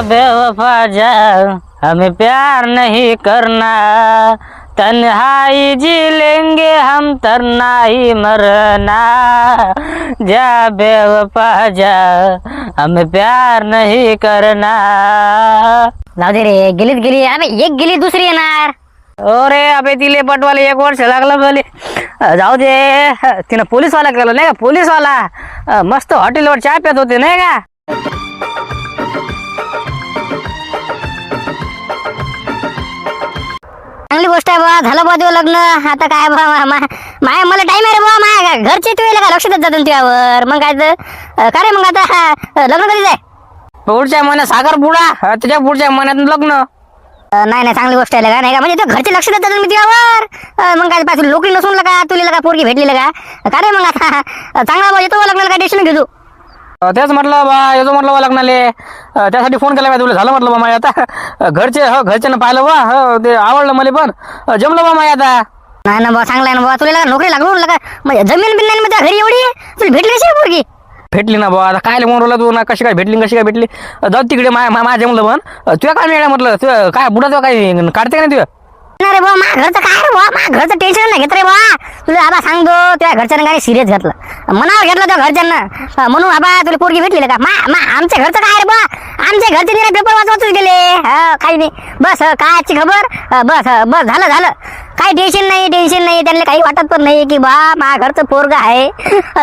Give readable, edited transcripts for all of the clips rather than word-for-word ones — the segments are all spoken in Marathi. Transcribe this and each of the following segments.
बेवफा जा हमें प्यार नहीं करना, तन्हाई जी लेंगे हम तरना ही मरना, जा बेवफा जा हमें प्यार नहीं करना. जाऊ दे रे, गेलीत गेली. अबे एक गेली दुसरी येणार. अरे अबे तिले पटवाले 1 वर्ष लागलं भले. जाऊ दे, तिनं पोलीसवाला केलं नाही का, पोलीसवाला मस्त हॉटेलवर चहा पित होते नाही का. चांगली गोष्ट आहे बा, झालं बा तुझं लग्न. आता काय बा मला टाइम आहे रे बा, माझ्या घरचे तुला का लक्ष देत जातात तुझ्यावर. मग काय तर का रे, मग आता लग्न कधी जाय? पुढच्या महिन्यात साखरपुडा, त्याच्या पुढच्या महिन्यात लग्न. नाही नाही, चांगली गोष्ट आहे का नाही का, म्हणजे ते घरचे लक्ष देतात मी तुझ्यावर. मग काय पाहिजे, नोकरी नसून का तुला का पोरगी भेटली का रे. मग आता चांगला बा येतो लग्नाला, काय टेन्शन घेतो. तेच म्हटलं बा, येतो म्हटलं बा लग्नाले, त्यासाठी फोन केला बा तुला. झालं म्हटलं बा माझ्या आता घरच्यानं पाहिलं बा, ते आवडलं मला, पण जमलं बा माझ्या आता. नाही ना बा, चांगला आहे ना बा, तुला नोकरी लागून का म्हणजे जमीन बिन नाही माझ्या घरी एवढी, तुला भेटली कशी पोरगी? भेटली ना बा, आता काय म्हणून तू ना, कशी काय भेटली जाऊ तिकडे. माझ्या जमलं पण तुला काय मिळालं म्हटलं, तुझं काय बुडा तुला काय काढते का नाही तुझं? नाही रे बा, माझ्या घरचं काय रे बा, माझ्या घरचं टेन्शन नाही घेत रे बा. तुला आबा सांगतो, तुझ्या घरच्यांना काय सिरियस घेतलं, मनावर घेतलं त्या घरच्यांना, म्हणून आबा तुला पोरगी भेटली का. आमच्या घरचं काय रे बा, आमच्या घरचे निरा पेपर वाचवाच गेले, काही नाही. बस कायची खबर, बस झालं. काही टेन्शन नाही. त्यांना काही वाटत पण नाही की बा माझ्या घरचं पोरगा आहे.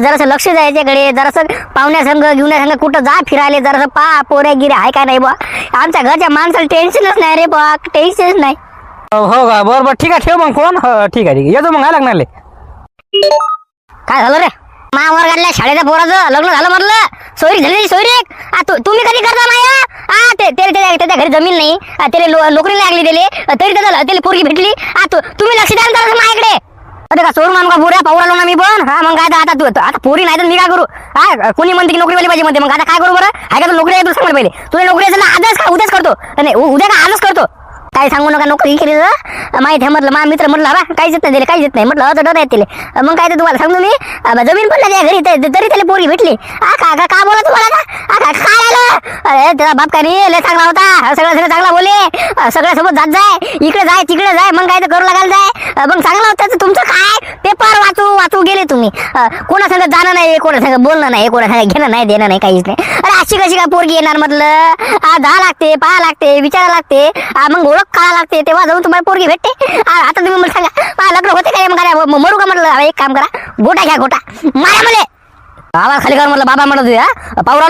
जरासं लक्ष द्यायच्याकडे, जरासं पाहुण्या संघ कुठं जा फिरायले, जरासं पा पोऱ्या गिऱ्या आहे का नाही बा. आमच्या घरच्या माणसाला टेन्शनच नाही रे बा, टेन्शनच नाही. हो का, बरं ठीक आहे, ठेव मग फोन. ठीक आहे येतो मग, काय लागणार. काय झालं रे, महावर्गातल्या शाळेच्या पोराचं लग्न झालं म्हटलं, सोयरी झाली सोयरीक. तुम्ही कधी करता माया? त्याच्या घरी जमीन नाही, त्याला नोकरी लागली तरी त्याला पोरगी भेटली. तुम्ही लक्ष द्या ना माझ्याकडे. अरे का सोडून आणू का पोऱ्या, पाहू आलो ना मी पण. मग काय आता पोरी नाही तर मी काय करू. कोणी म्हणते की नोकरीवाली पाहिजे म्हणते, मग आता काय करू बरं. आहे का नोकरी आहे, तू सांग पहिले. तुला नोकरी आहे आजच का उद्याच करतो, नाही उद्या का आजच करतो. काय सांगू नका, नोकरी केली तर माहिती आहे म्हटलं. माझा मित्र म्हटलं बा काहीच येत नाही, काहीच येत नाही म्हटलं, तर डर आहेत तिले. मग काय तर तुम्हाला सांगतो मी, जमीन पडला त्या घरी तरी त्याला पोरगी भेटली. का बोला तुम्हाला काय आलं. अरे त्याचा बाप काय नाही लय चांगला होता, सगळं चांगला बोले, सगळ्यासोबत जात जाय, इकडे जाय तिकडे जाय, मग काय तर करू लागायला जाय. मग चांगला होता. तुमचं काय पेपर वाचू गेले तुम्ही, कोणासंग जाणं नाही, कोणासंग बोलणं नाही, कोणासंग घेणं नाही देणं नाही, काहीच नाही. अरे अशी कशी काय पोरगी येणार म्हटलं, जा लागते, पाहा लागते, विचारा लागते, मग ओळख काढा लागते, तेव्हा जाऊन तुम्हाला पोरगी भेटते. आता तुम्ही मला सांगा लग्न होते काय, मग मरू का म्हटलं. एक काम करा, गोटा घ्या, गोटा मारा मला. आवाज खाली कर म्हटलं, बाबा म्हणत होते. पाऊर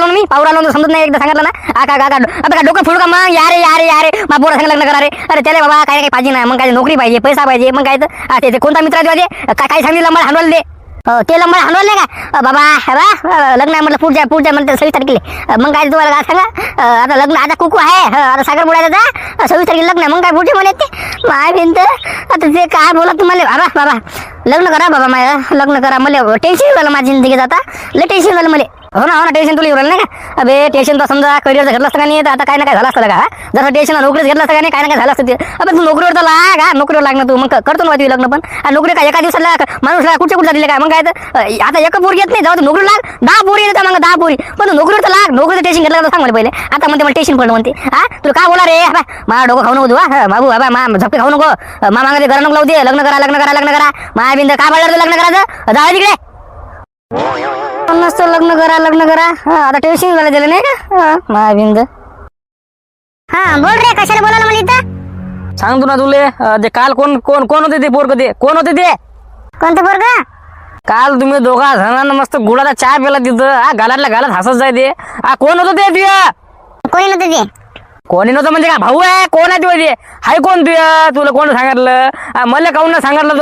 आलो समजत नाही, एकदा सांगितलं ना. का डोकं फुडू का मग, यारे मा पोरा सांग लग्न करा रे. अरे त्याला बाबा काय पाहिजे ना, मग काय नोकरी पाहिजे, पैसा पाहिजे, मग काय तर कोणता मित्र पाहिजे, काय सांगितलं मला हांडवायला दे. ते लंबर हांडवले का बाबा, लग्न आहे म्हटलं पुढच्या म्हणते 26 तारखेला. मग काय तुम्हाला काय सांगा, आता लग्न, आता कुकू आहे, आता साखर बुडायचा 26 तारखेला लग्न आहे. मग काय पुढचे मला ते माय भिंत, आता ते काय बोला तुम्हाला. बाबा लग्न करा बाबा, माझं लग्न करा. मला टेन्शन झालं माझी जिंदगीत, आता लय टेन्शन झालं मला. हो ना टेन्शन तुला येऊ नाही का. अबे टेन्शन तर समजा करिअरचं घेतलं असतं का नाही, तर आता काय ना काय झालं असतं का. जसं टेन्शन नोकरीच घेतलं असतं का नाही, काय ना काय झालं असतं ते. अबे तू नोकरीवर तर लाग, नोकरीवर लागणं तू, मग करतो ना तुझं लग्न. पण नोकरी काय एका दिवसाला माणूस कुठे दिले काय. मग काय तर आता एका पोरी येत नाही, जाऊ नोकरी लाग, 10 पोरी येतात, मग 10 पोरी. पण नोकरीवर तर लाग, नोकरीचं टेन्शन घेतलं तर सांग मला पहिले. आता म्हणते मला टेन्शन पडलं म्हणते. तुला काय बोला रे, मा डोकं खाऊ नको तू, बाबू बाबा झपके खाऊ नको, मागे घरा नको लावू दे. लग्न करा माया बिंद काय बोलणार लग्न करायचं, जा तिकडे नसतं. लग्न करा. आता टेन्शन झालं दिलं नाही का माया बिंद. बोल रे, कशाला बोलायला मला इथं. सांगतो ना तुले, ते काल कोण होते ते पोरग, ते कोण होते ते. कोणतं पोरग? काल तुम्ही दोघा जणांना मस्त गुळाचा चहा पिला तिथं, गालात हसत जाय ते. कोण होतं ते तुझ्या? कोणी नव्हतं ते. कोणी नव्हतं म्हणजे काय भाऊ आहे, कोण आहे तुझे, हाय कोण तुला कोण सांगितलं, मला काऊन ना सांगितलं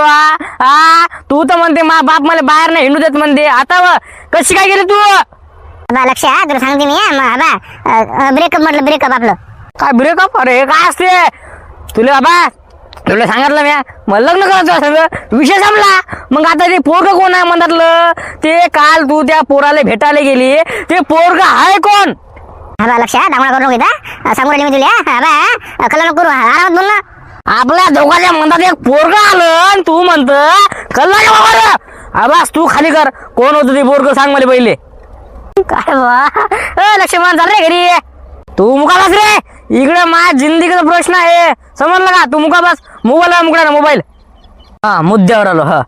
तू तर म्हणते मा बाप मला बाहेर नाही हिंडू देत म्हणते. आता कशी काय गेली तू? लक्ष तुला सांगते मी, ब्रेकअप म्हटलं, ब्रेकअप आपलं. काय ब्रेकअप? अरे काय असते तुला बाबा, तुला सांगितलं मी मला लग्न करायचं सगळं विषय संपला. मग आता ते पोरग कोण आहे म्हणतातलं, ते काल तू त्या पोराला भेटायला गेली, ते पोरग आहे कोण? लक्ष डांगळा करू नको, सांगू राहिले मी तुला. कल्ला नको करू, आरामात बोल ना. आपल्या दोघांच्या म्हणतात एक पोरग आलं, तू म्हणत कल्ला आवाज तू खाली कर. कोण होतं ते पोरग सांग मला पहिले. काय लक्ष्मण चाल रे घरी. तू मुका बस रे, इकडे माझ्या जिंदगीचा प्रश्न आहे, समजलं का? तू मुका बस, मोबाईल मुकडा ना मोबाईल. हा, मुद्द्यावर आलो. हा,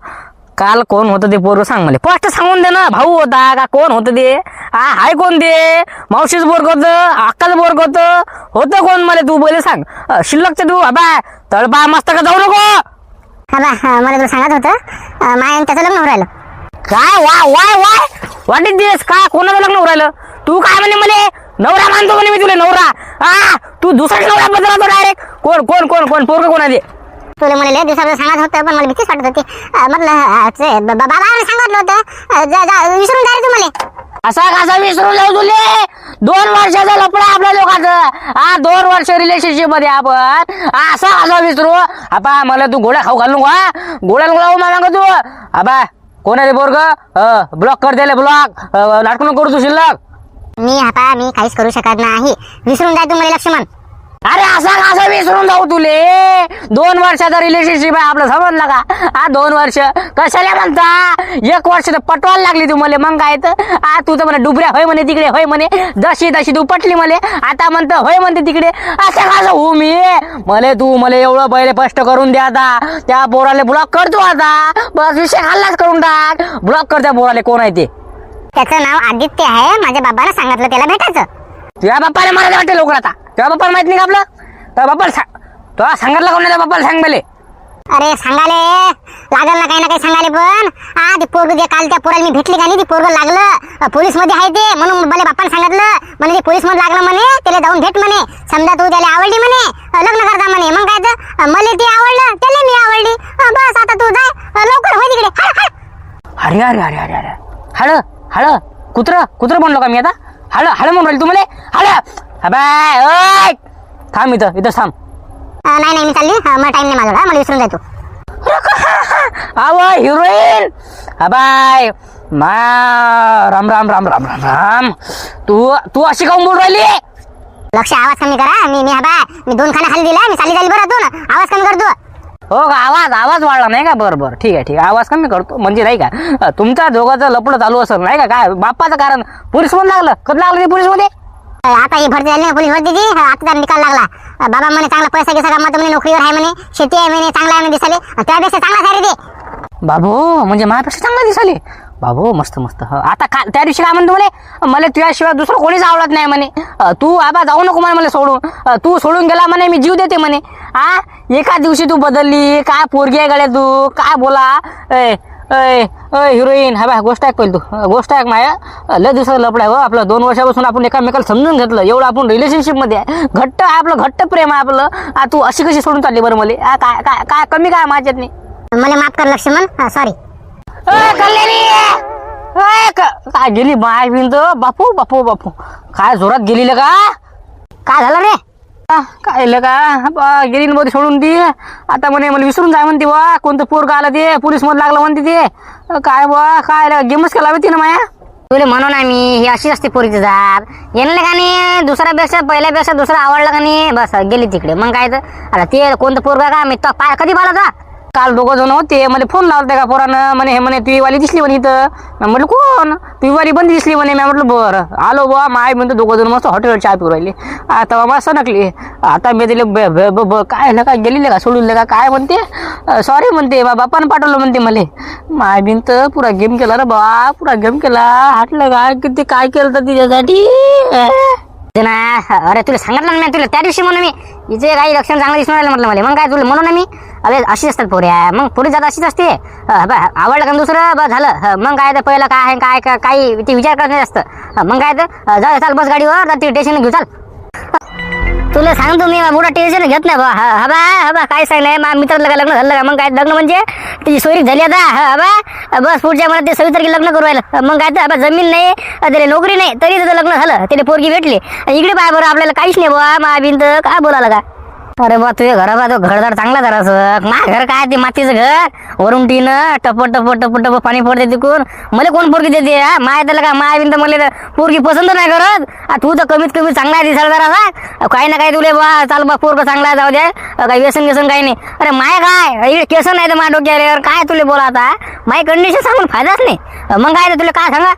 काल कोण होतं ते पोरग सांग मला, स्पष्ट सांगून दे ना. भाऊ होता का कोण होतं ते? हाय कोण ते? मावशीच पोरग होतं, अक्काचं पोरग होतं कोण मला तू पहिले सांग. शिल्लकचे तू बाबा तळपा मस्त का जाऊ नको. मला तुला सांगत होतं माया त्याचं लग्न होऊन राहिलं. काय वाय वाट इज दिस? काय कोणाचं लग्न होऊन राहिलं? तू काय म्हणे मला नवरा मानतो म्हणे मी तुला नवरा? तू दुसरा नवरा बदलतो डायरेक्ट. कोण कोण कोण कोण पोरग कोण आहे? तुला मला दिवसाचं सांगत होतं पण मला भीतीच वाटत होती. बाबाने सांगितलं होतं विसरून जा रे तू मला. असा कसा विसरून जाऊ तुले? 2 वर्षाचा लपडा आपल्या लोकांचं. 2 वर्ष रिलेशनशिप मध्ये आपण असा कसा विसरू? आपा मला तू गोळ्या खाऊ घालू का? गोळ्या मला तू आबा कोण आहे पोरग? ब्लॉक कर दिले, ब्लॉक. नाटकं करू तू शिल्लक. मी काहीच करू शकत नाही. विसरून जाय तू मला लक्ष्मण. अरे असा कसा विसरून जाऊ तुले? 2 वर्षाचा रिलेशनशिप आहे आपलं, समजलं का? 2 वर्ष कशाला म्हणता? 1 वर्ष तर पटवायला लागली तू मला. मग काय तर तू तर म्हणे डुबऱ्या होय म्हणे तिकडे, होय म्हणे जशी तशी तू पटली मला. आता म्हणतं होय म्हणते तिकडे. असं कसं होऊ मी? मला एवढं पहिले स्पष्ट करून द्या. आता त्या पोराले ब्लॉक करतो. आता बस विषय खाल्लाच करून टाक. ब्लॉक कर त्या पोराले. कोण आहे ते? त्याचं नाव आदित्य आहे. माझ्या बाबाने सांगितलं त्याला भेटायचं. तुझ्या बाप्पाला मला वाटते लोक आता. तुझ्या बाप्पाला माहित नाही का आपलं? तुझ्या बाप्पाला सांग. तुला सांगितलं कोण? बाप्पाला सांग मला. अरे सांगाले लागल ना काही सांगाले. पण ते पोरग जे काल त्या पोराला मी भेटली का नाही, ती पोरग लागलं पोलीस मध्ये आहे ते. म्हणून मला बाप्पाने सांगितलं म्हणे ते पोलीस मध्ये लागलं म्हणे, त्याला जाऊन भेट म्हणे. समजा तू त्याला आवडली म्हणे, लग्न करता म्हणे. मग काय तर मला ते आवडलं, त्याला मी आवडली. बस आता तू जाय लवकर हो तिकडे. अरे अरे अरे अरे अरे हळ हळ कुत्र म्हणलो का मी आता? हळ म्हणून राहिली तुम्हाला? हळ थांब इथं थांब. नाही मी चालली. मला टाइम नाही माझा. मला विसरून जायचो. आव हिरोईन. अबाय मा राम राम राम राम राम राम. तू अशी काऊन बोल राहिली? लक्ष आवाज कमी करा. मी 2 खाना खाली दिला. मी चाली झाली बरं तू ना. आवाज कमी करतो. हो का? आवाज वाढला नाही का? बरं ठीक आहे आवाज कमी करतो. म्हणजे नाही का तुमच्या दोघांचं लपडं चालू असेल नाही का? काय बाप्पाचं कारण पोलीस मध्ये लागलं? कधी लागलं ते पोलीस मध्ये? आता ही भरती झाली पोलीस भरतीची. आता त्याला निकाल लागला. बाबा म्हणे चांगला पैसा घेसा कामात म्हणे, नोकरीवर आहे म्हणे, शेती आहे म्हणे, चांगला आहे म्हणे दिसाले. त्यापेक्षा चांगला आहे रे ते. बाबू म्हणजे माझ्यापेक्षा चांगला दिसाले. बाबू मस्त. आता त्या दिवशी काय म्हणतो मला तुझ्याशिवाय दुसरं कोणीच आवडत नाही म्हणे. तू आबा जाऊ नको मला सोडून. तू सोडून गेला म्हणे मी जीव देते म्हणे. एका दिवशी तू बदलली. काय पोरगी आहे गड्या तू? काय बोला? हिरोईन गोष्ट ऐक पहिली. तू गोष्ट ऐक माया. लय दिवसाचं लपड आहे. आपलं 2 वर्षापासून आपण एकामेकाला समजून घेतलं. एवढं आपण रिलेशनशिप मध्ये आहे. घट्ट आहे आपलं, घट्ट प्रेम आहे आपलं. तू अशी कशी सोडून चालली बरं मला? काय कमी काय माझ्यात नाही? मला माफ कर लक्ष्मण. सॉरी. काय गेली माय बिंद? बापू काय जोरात गेली का? काय झालं रे? काय का गेली मध्ये सोडून ती. आता म्हणे मला विसरून जाय म्हणते. वा कोणतं पोरगा आला ते पोलीस मध्ये लागलं म्हणते ते. काय काय गेमच केला होती ना माया. तुला म्हणू ना मी ही अशी असते पोरीची जात. येणलं का नाही दुसऱ्यापेक्षा पहिल्यापेक्षा दुसरा आवडला का नाही, बस गेली तिकडे. मग काय तर आता ते कोणतं पोरगा का मी तो कधी पाहिला होता? काल 2 जण होते. मला फोन लावते का पोरानं. म्हणे तुझी वाली दिसली म्हणे इथं. म्हटलं कोण? तुझी वाली बंद दिसली म्हणे. मी म्हटलं बरं आलो बा. माय म्हणतो 2 जण मस्त हॉटेलवर चहा पिऊ राहिले. आता मला सनकली. आता मी तिला काय का गेलेले का सोडून का काय म्हणते? सॉरी म्हणते बापानं पाठवलं म्हणते मला. माय बिंत पुरा गेम केला रे बा. पुरा गेम केला. हटलं काय किती काय केलं तर तिच्यासाठी अरे तुला सांगितलं ना मी तुला त्या दिवशी म्हणून मी हिचे काही लक्षण चांगलं दिसून राहिलं म्हटलं मला. मग काय तुला म्हणून ना मी अरे अशीच असतात पोऱ्या. मग पोरी जात अशीच असते. आवडलं का दुसरं बस झालं. मग काय तर पहिलं काय आहे काय काही ते विचार करत नाही असतं. मग काय तर जाऊ चाल बस गाडीवर ती टेन्शन घेऊ चाल. तुला सांगतो मी मोठा टेन्शन घेत नाही बा. काय सांगलंय मा मित्राला लग्न झालं का? मग काय लग्न म्हणजे ती सोयरी झाली आता. बस पुढच्या मला ते सवितर लग्न करू राहिलं. मग काय तर जमीन नाही त्याला नोकरी नाही तरी त्याचं लग्न झालं. त्याला पोरगी भेटली. इकडे पाय बरं आपल्याला काहीच नाही बा. मा बिंद काय बोलायला का? अरे बा तुझ्या घरा तो घरदार चांगला जरासं. माझं घर काय ते मातीचं घर. वरून टीनं टप पाणी पडते तिकून. मला कोण पोरगी देते? माय त्याला का माय बिंद मला पोरगी पसंत नाही करत. तू तर कमीत कमी चांगला आहे दिसायला जरा. काही ना काही तुले बा चाल बा पोरग चांगला जाऊ द्या. काही व्यसन काही नाही. अरे माय काय इकडे केस नाही तर माझ्या डोक्यावर काय तुले बोला आता. माय कंडिशन सांगून फायदाच नाही. मग काय तुला काय सांगा?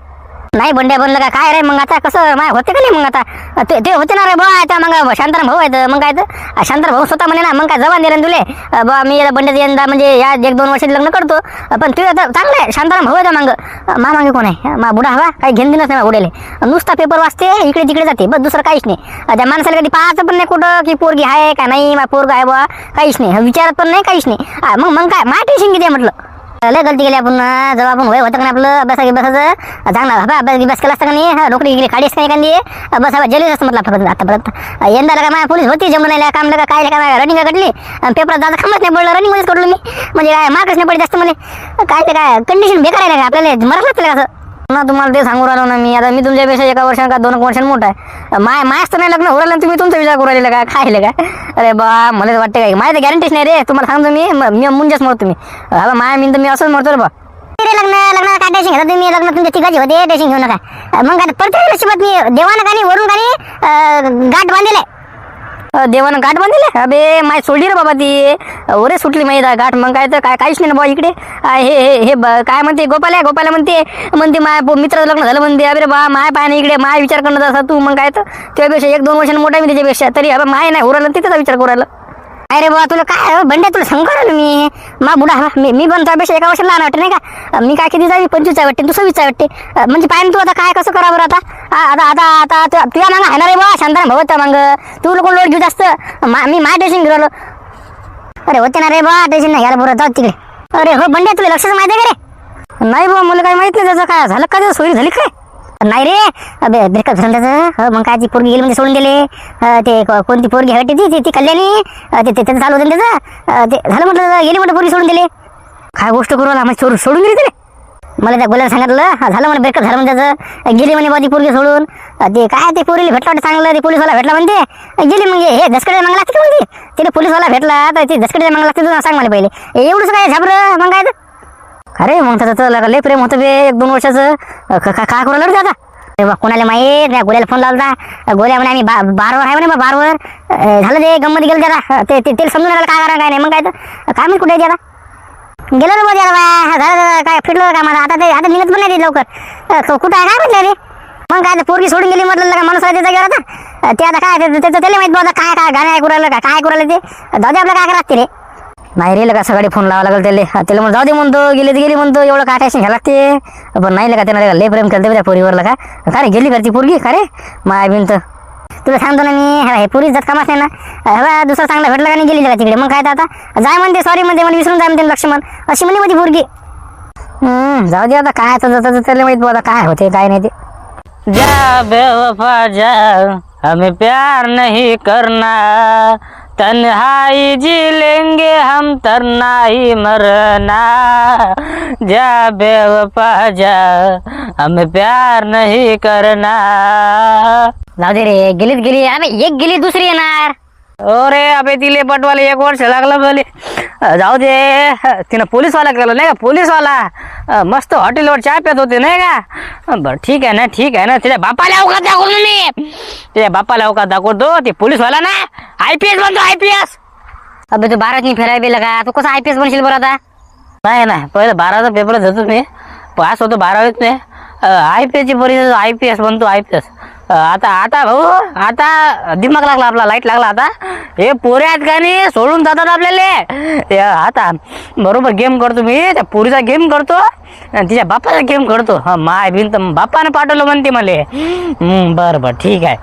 नाही बंड्या बनलं का काय रे? मग आता कसं माय होते का नाही? मग आता ते होते ना रे बा. आता मग शांताराम भाऊ आहेत, मग काय तर शांताराम भाऊ स्वतः म्हणे ना, मग काय जबान दिलं तुले बा मी बंड्याचं यंदा म्हणजे या 1-2 वर्षात लग्न करतो. पण तू आता चांगलं आहे, शांताराम भाऊ आहे मग मागे कोण आहे? मा बुडा हवा काही घेण देणंच नाही बुडेले. नुसता पेपर वाचते, इकडे तिकडे जाते, बस दुसरं काहीच नाही. त्या माणसाला कधी पाहायचं पण नाही कुठं की पोरगी आहे का नाही, मा पोरगा आहे बा काहीच नाही, विचारत पण नाही काहीच नाही. मग काय माय टेन्शन किती आहे म्हटलं. लय गलती केली आपण. जेव्हा आपण वय होतं का नाही आपलं अभ्यासाचं चांगला अभ्यास केला असता का नाही, नोकरी गिरी खाडी असते एखादी बस जेलीच असतं म्हटलं आतापर्यंत. यंदा का माझ्या पोलीस होती जमून नाही काम का काय काय रनिंग कटली पेपरात जायचं खमच नाही पडलं, रनिंग मध्येच कटलो मी. म्हणजे काय मार्कच नाही पडले जास्त मला. काय ते काय कंडिशन बेकार आहे का आपल्याला मरत लागतं का असं ना? तुम्हाला ते सांगू राहिलो ना मी. आता मी तुमच्यापेक्षा 1 वर्षानं का 2 वर्षांनी मोठा आहे. मायच तर नाही लग्न होऊ तुम्ही तुमचा विचार करू राहिले का काय काय? अरे बा मला वाटतं काय माझी तर गॅरंटीच नाही रे. तुम्हाला सांगतो मी मुंजाच मरतो तुम्ही. हा माया मी तर मी असंच मरतो रे बा. लग्न काय टेन्शन घेता तुम्ही? लग्न तुमच्या तिघाची होते, टेन्शन घेऊ नका. मग काय प्रत्येक नशिबात मी देवानं का नाही वरून का नाही गाठ बांधलेला देवानं गाठ बांधले. अबे माय सोडली रे बाबा ती ओरे सुटली माहिती गाठ. मग काय तर काहीच नाही ना बाबा इकडे. हे काय म्हणते गोपाल्या म्हणते माय मित्र लग्न झालं म्हणते. अरे बा माय पाय नाही इकडे माय विचार करणं असा तू. मग काय तर त्यापेक्षा 1-2 वर्षांनी मोठा मी त्याच्यापेक्षा तरी अबे माय नाही उरायला तिथेच विचार करू राहिलं. अरे बाबा तुला काय बंड्या तुला सांगू राहिलो मी मा बुडा हवा मी पण त्यापेक्षा 1 वर्ष लहान वाटते नाही का? मी काय किती जावी 25 वाटते, तू 26 वाटते. म्हणजे पाहिजे तू आता काय कसं करावं आता? आता तुझ्या मागं आहे ना रे बा शांताराम भाऊ होता मग तू लोक लोड घेऊ जास्त. मी माय टेन्शन घेऊ राहिलो. अरे होते ना रे बा टेन्शन नाही घ्यायला बरं जाऊ तिकडे. अरे हो बंड्या तुला लक्षच माहिती आहे का रे? नाही बा मला काय माहित नाही त्याचं काय झालं का त्याचं सोयी झाली काय? नाही रे अबे ब्रेकअप झालं त्याचं. मग काय ती पोरगी गेली म्हणजे सोडून गेले. ते कोणती पोरगी हटते ती कल्याणी ते त्याचं चालू होतं त्याचं ते झालं म्हटलं गेली म्हटलं पोरगी सोडून दिले. काय गोष्ट करू आला म्हणजे सोडून गेली त्याने. मला त्या गोल्याला सांगितलं झालं म्हणे ब्रेकअप झालं म्हणजे त्याचं गेली म्हणे बा ती पोरगी सोडून. ते काय ते पोरीला भेटला वाटतं चांगलं, ते पोलीसवाला भेटला म्हणते गेली. मग हे धसकडे मागं लागते म्हणते तिने पोलीसवाला भेटला तर ते धसकडे मागं लागते तुला सांग मला पहिले एवढंच काय झाबरं. मग काय अरे मग त्याचं लय प्रेम होतं बे 1-2 वर्षाचं. काय करू लागलं आता कोणाला माहीत नाही. गोल्याला फोन लावला गोल्या म्हणे आम्ही बारवर आहे म्हणे बा बारवर झालं ते गंमत गेलं त्याला ते समजून राहिलं काय करा काय नाही. मग काय तर काय माहित कुठे त्याला गेलं ना बघ बा झालं काय फिरलं का मला आता निघत पण नाही ते लवकर कुठं आहे काय म्हटलं रे. मग काय पोरगी सोडून गेली म्हटलं का माणूस त्याच्या गेला आता ते आता काय त्याचं त्याला माहित बघा काय गाणे ऐकू राहिलं काय करू राहिलं ते जाऊ दे आपलं काय लागते रे. नाही रे लगा सकाळी फोन लावा लागेल त्याला मग जाऊ दे म्हणतो गेली म्हणतो एवढं काय टेन्शन घ्यायला लागते. पण नाही लगा त्यानं लय प्रेम केलं त्या पोरीवर का काय गेली का ती पोरगी का रे माय बिन तर तुला सांगतो ना मी. हे पोरी जात कामाच नाही ना हवा दुसरा चांगला भेटला का नाही गेली का तिकडे. मग काय तर आता जाय म्हणते सॉरी म्हणते मला विसरून जाय म्हणते लक्ष्मण अशी म्हणे माझी पोरगी. जाऊ दे आता काय तर त्याला माहित बघा काय होते काय नाही ते. जा बेवफा जा हमें प्यार नहीं करना तन्हाई जी लेंगे हम तरना ही मरना. जा बेवफा जा हमें प्यार नहीं करना. जाऊ दे रे गेली अबे एक गेली दुसरी येणार. अरे अबे तिले पटवाले 1 वर्ष लागलं बोले. जाऊ दे तिनं पोलीसवाला केलं नाही का. पोलीसवाला मस्त हॉटेलवर चहा पित होते नाही का. बरं ठीक आहे ना त्याच्या बापाला अवकात दाखवतो मी. त्याच्या बापाला अवकात दाखवतो. ते पोलीसवाला ना IPS बनतो IPS. अबे तू 12वी फेरायला गेला का तू कसं IPS बनशील बरं आता? नाही पहिले 12चा पेपर देतो मी पास होतो 12वीत नाही. IPS ची परीक्षा IPS बनतो IPS. आता भाऊ आता दिमाग लागला आपला लाईट लागला आता. हे पोरे आहेत का नाही सोडून जातात आपल्याला. आता बरोबर गेम करतो मी त्या पोरीचा गेम करतो आणि तिच्या बापाचा गेम करतो. माय बिन तर बापाने पाठवलं म्हणते मला. बरं ठीक आहे.